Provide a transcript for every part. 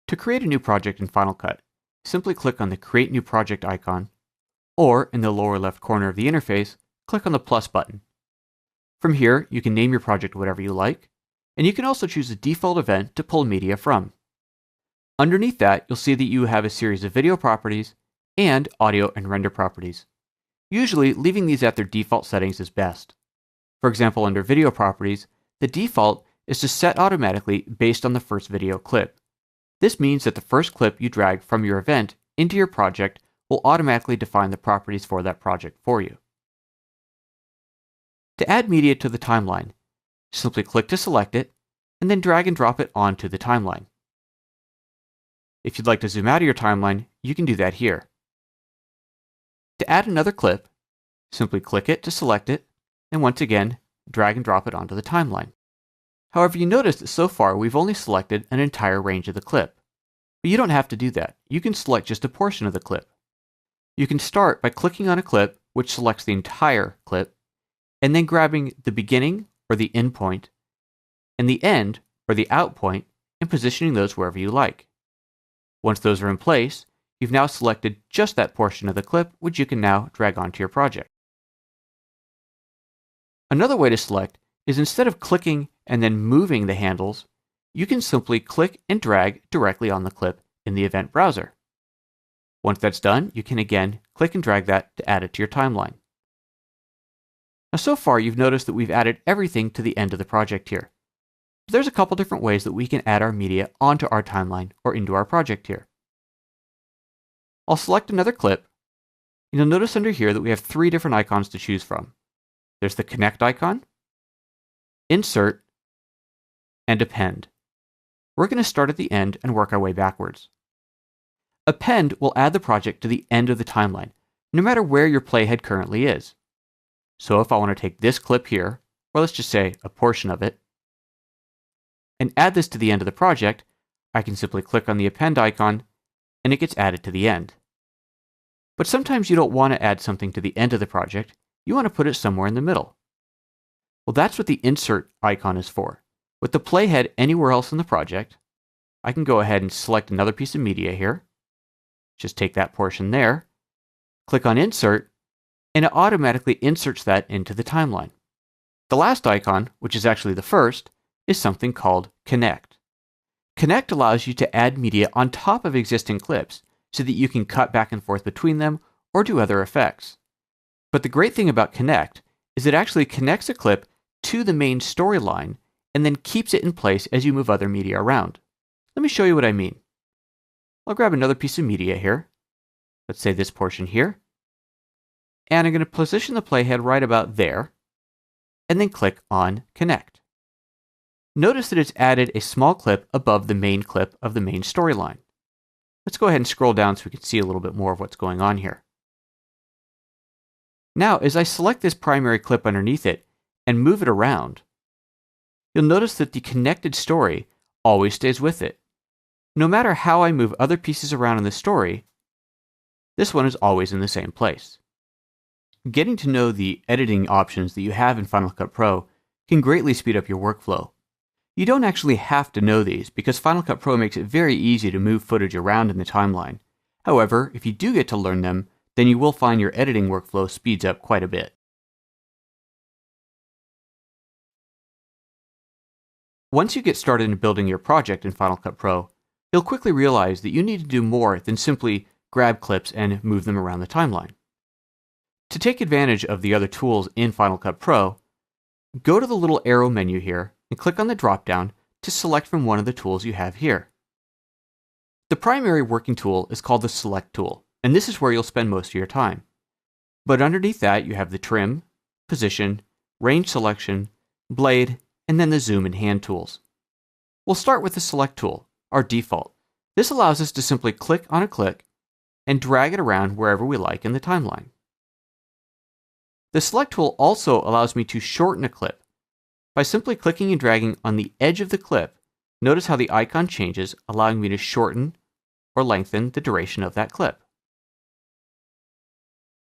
To create a new project in Final Cut, simply click on the Create New Project icon, or in the lower left corner of the interface, click on the plus button. From here, you can name your project whatever you like, and you can also choose a default event to pull media from. Underneath that, you'll see that you have a series of video properties and audio and render properties. Usually, leaving these at their default settings is best. For example, under video properties, the default is to set automatically based on the first video clip. This means that the first clip you drag from your event into your project will automatically define the properties for that project for you. To add media to the timeline, simply click to select it, and then drag and drop it onto the timeline. If you'd like to zoom out of your timeline, you can do that here. To add another clip, simply click it to select it, and once again, drag and drop it onto the timeline. However, you notice that so far we've only selected an entire range of the clip. But you don't have to do that. You can select just a portion of the clip. You can start by clicking on a clip which selects the entire clip, and then grabbing the beginning or the end point, and the end or the out point, and positioning those wherever you like. Once those are in place, you've now selected just that portion of the clip which you can now drag onto your project. Another way to select is instead of clicking and then moving the handles, you can simply click and drag directly on the clip in the event browser. Once that's done, you can again click and drag that to add it to your timeline. Now so far you've noticed that we've added everything to the end of the project here. But there's a couple different ways that we can add our media onto our timeline or into our project here. I'll select another clip, and you'll notice under here that we have three different icons to choose from. There's the Connect icon, Insert, and Append. We're going to start at the end and work our way backwards. Append will add the project to the end of the timeline, no matter where your playhead currently is. So if I want to take this clip here, or let's just say a portion of it, and add this to the end of the project, I can simply click on the Append icon, and it gets added to the end. But sometimes you don't want to add something to the end of the project, you want to put it somewhere in the middle. Well, that's what the Insert icon is for. With the playhead anywhere else in the project, I can go ahead and select another piece of media here. Just take that portion there, click on Insert, and it automatically inserts that into the timeline. The last icon, which is actually the first, is something called Connect. Connect allows you to add media on top of existing clips so that you can cut back and forth between them or do other effects. But the great thing about Connect is it actually connects a clip to the main storyline and then keeps it in place as you move other media around. Let me show you what I mean. I'll grab another piece of media here. Let's say this portion here. And I'm going to position the playhead right about there, and then click on Connect. Notice that it's added a small clip above the main clip of the main storyline. Let's go ahead and scroll down so we can see a little bit more of what's going on here. Now, as I select this primary clip underneath it and move it around, you'll notice that the connected story always stays with it. No matter how I move other pieces around in the story, this one is always in the same place. Getting to know the editing options that you have in Final Cut Pro can greatly speed up your workflow. You don't actually have to know these because Final Cut Pro makes it very easy to move footage around in the timeline. However, if you do get to learn them, then you will find your editing workflow speeds up quite a bit. Once you get started in building your project in Final Cut Pro, you'll quickly realize that you need to do more than simply grab clips and move them around the timeline. To take advantage of the other tools in Final Cut Pro, go to the little arrow menu here and click on the drop-down to select from one of the tools you have here. The primary working tool is called the Select tool, and this is where you'll spend most of your time. But underneath that, you have the Trim, Position, Range Selection, Blade, and then the Zoom and Hand tools. We'll start with the Select tool, our default. This allows us to simply click on a clip and drag it around wherever we like in the timeline. The Select tool also allows me to shorten a clip. By simply clicking and dragging on the edge of the clip, notice how the icon changes, allowing me to shorten or lengthen the duration of that clip.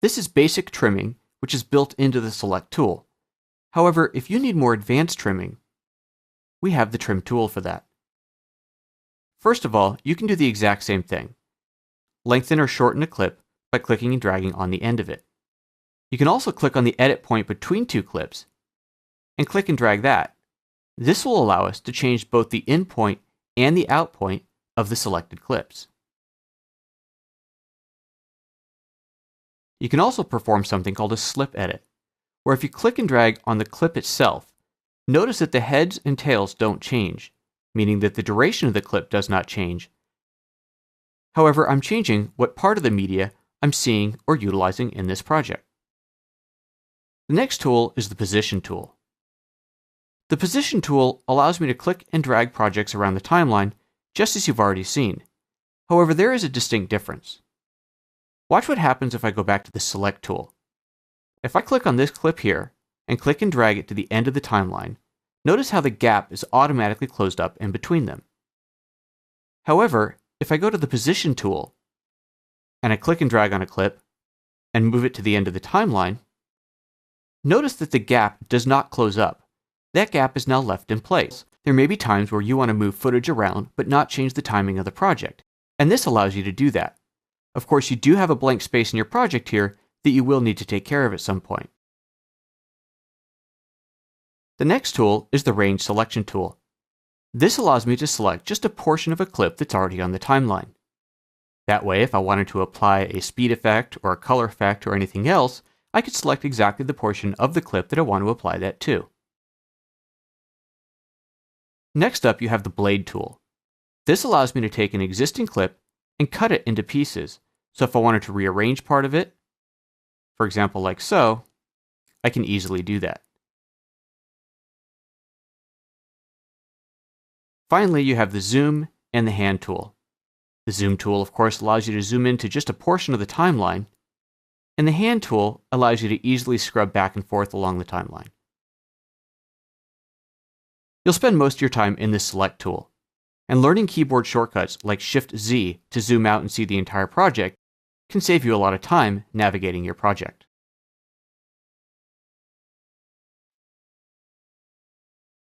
This is basic trimming, which is built into the Select tool. However, if you need more advanced trimming, we have the Trim tool for that. First of all, you can do the exact same thing. Lengthen or shorten a clip by clicking and dragging on the end of it. You can also click on the edit point between two clips and click and drag that. This will allow us to change both the in point and the out point of the selected clips. You can also perform something called a slip edit, where if you click and drag on the clip itself, notice that the heads and tails don't change, meaning that the duration of the clip does not change. However, I'm changing what part of the media I'm seeing or utilizing in this project. The next tool is the Position tool. The Position tool allows me to click and drag projects around the timeline, just as you've already seen. However, there is a distinct difference. Watch what happens if I go back to the Select tool. If I click on this clip here and click and drag it to the end of the timeline, notice how the gap is automatically closed up in between them. However, if I go to the Position tool and I click and drag on a clip and move it to the end of the timeline, notice that the gap does not close up. That gap is now left in place. There may be times where you want to move footage around but not change the timing of the project, and this allows you to do that. Of course, you do have a blank space in your project here that you will need to take care of at some point. The next tool is the Range Selection tool. This allows me to select just a portion of a clip that's already on the timeline. That way, if I wanted to apply a speed effect or a color effect or anything else, I could select exactly the portion of the clip that I want to apply that to. Next up, you have the Blade tool. This allows me to take an existing clip and cut it into pieces. So if I wanted to rearrange part of it, for example like so, I can easily do that. Finally, you have the Zoom and the Hand tool. The Zoom tool, of course, allows you to zoom into just a portion of the timeline, and the Hand tool allows you to easily scrub back and forth along the timeline. You'll spend most of your time in the Select tool, and learning keyboard shortcuts like Shift-Z to zoom out and see the entire project can save you a lot of time navigating your project.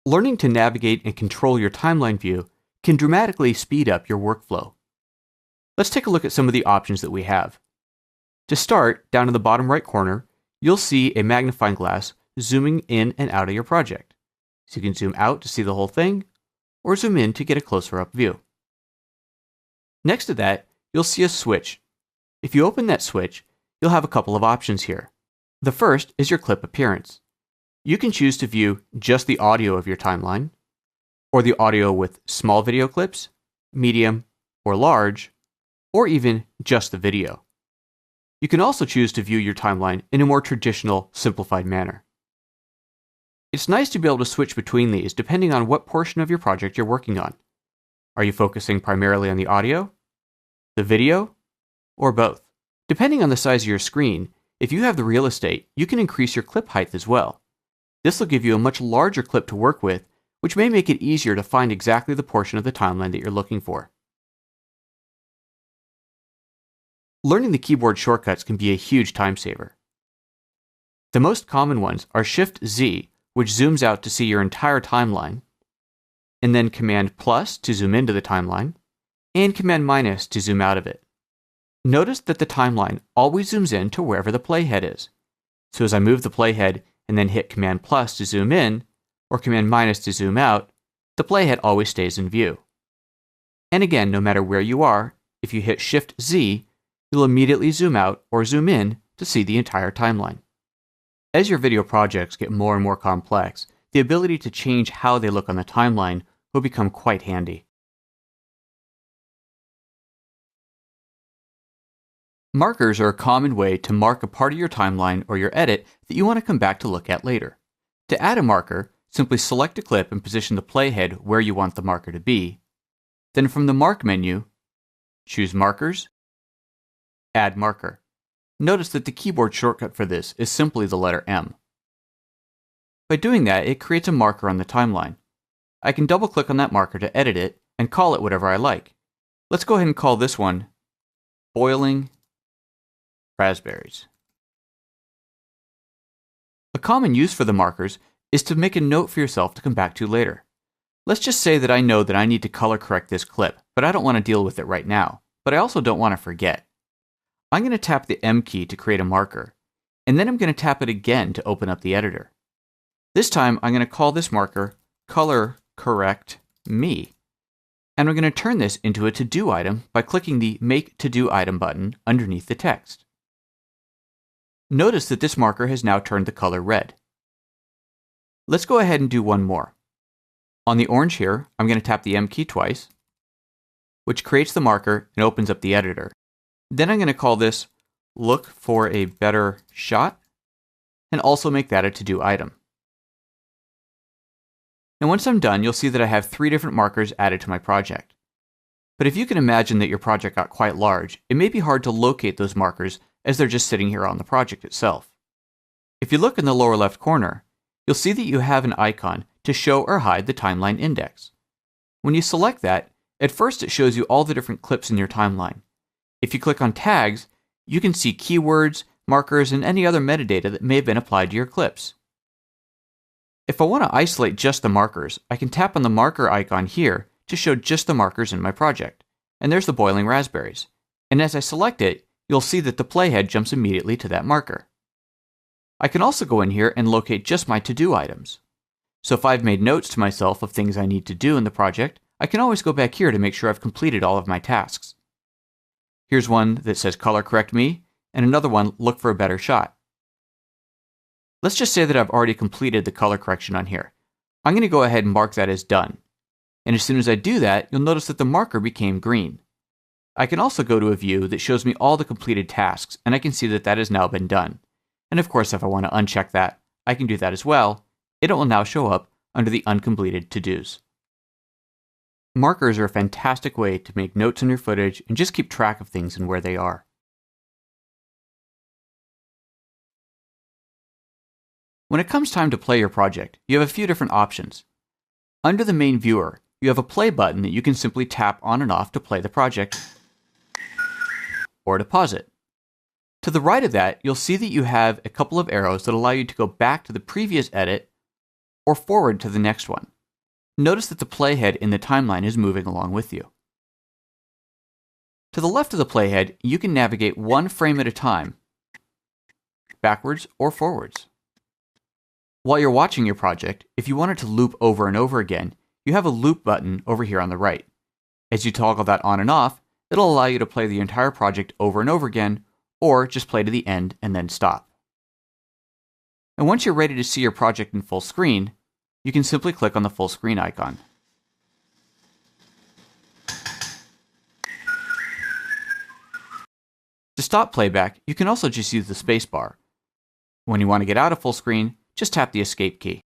Learning to navigate and control your timeline view can dramatically speed up your workflow. Let's take a look at some of the options that we have. To start, down in the bottom right corner, you'll see a magnifying glass zooming in and out of your project. So you can zoom out to see the whole thing, or zoom in to get a closer up view. Next to that, you'll see a switch. If you open that switch, you'll have a couple of options here. The first is your clip appearance. You can choose to view just the audio of your timeline, or the audio with small video clips, medium, or large, or even just the video. You can also choose to view your timeline in a more traditional, simplified manner. It's nice to be able to switch between these depending on what portion of your project you're working on. Are you focusing primarily on the audio, the video, or both? Depending on the size of your screen, if you have the real estate, you can increase your clip height as well. This will give you a much larger clip to work with, which may make it easier to find exactly the portion of the timeline that you're looking for. Learning the keyboard shortcuts can be a huge time saver. The most common ones are Shift-Z, which zooms out to see your entire timeline, and then Command+ to zoom into the timeline, and Command- to zoom out of it. Notice that the timeline always zooms in to wherever the playhead is. So as I move the playhead and then hit Command+ to zoom in, or Command- to zoom out, the playhead always stays in view. And again, no matter where you are, if you hit Shift-Z, you'll immediately zoom out or zoom in to see the entire timeline. As your video projects get more and more complex, the ability to change how they look on the timeline will become quite handy. Markers are a common way to mark a part of your timeline or your edit that you want to come back to look at later. To add a marker, simply select a clip and position the playhead where you want the marker to be. Then from the Mark menu, choose Markers, Add Marker. Notice that the keyboard shortcut for this is simply the letter M. By doing that, it creates a marker on the timeline. I can double-click on that marker to edit it and call it whatever I like. Let's go ahead and call this one Boiling Raspberries. A common use for the markers is to make a note for yourself to come back to later. Let's just say that I know that I need to color correct this clip, but I don't want to deal with it right now, but I also don't want to forget. I'm going to tap the M key to create a marker, and then I'm going to tap it again to open up the editor. This time I'm going to call this marker Color Correct Me, and I'm going to turn this into a to-do item by clicking the Make To-Do Item button underneath the text. Notice that this marker has now turned the color red. Let's go ahead and do one more. On the orange here, I'm going to tap the M key twice, which creates the marker and opens up the editor. Then I'm going to call this Look for a Better Shot, and also make that a to-do item. And once I'm done, you'll see that I have 3 different markers added to my project. But if you can imagine that your project got quite large, it may be hard to locate those markers as they're just sitting here on the project itself. If you look in the lower left corner, you'll see that you have an icon to show or hide the timeline index. When you select that, at first it shows you all the different clips in your timeline. If you click on tags, you can see keywords, markers, and any other metadata that may have been applied to your clips. If I want to isolate just the markers, I can tap on the marker icon here to show just the markers in my project. And there's the boiling raspberries. And as I select it, you'll see that the playhead jumps immediately to that marker. I can also go in here and locate just my to-do items. So if I've made notes to myself of things I need to do in the project, I can always go back here to make sure I've completed all of my tasks. Here's one that says Color Correct Me, and another one, Look for a Better Shot. Let's just say that I've already completed the color correction on here. I'm going to go ahead and mark that as done. And as soon as I do that, you'll notice that the marker became green. I can also go to a view that shows me all the completed tasks, and I can see that that has now been done. And of course, if I want to uncheck that, I can do that as well. It will now show up under the uncompleted to-dos. Markers are a fantastic way to make notes on your footage and just keep track of things and where they are. When it comes time to play your project, you have a few different options. Under the main viewer, you have a play button that you can simply tap on and off to play the project or to pause it. To the right of that, you'll see that you have a couple of arrows that allow you to go back to the previous edit or forward to the next one. Notice that the playhead in the timeline is moving along with you. To the left of the playhead, you can navigate one frame at a time, backwards or forwards. While you're watching your project, if you want it to loop over and over again, you have a loop button over here on the right. As you toggle that on and off, it'll allow you to play the entire project over and over again, or just play to the end and then stop. And once you're ready to see your project in full screen, you can simply click on the full screen icon. To stop playback, you can also just use the space bar. When you want to get out of full screen, just tap the escape key.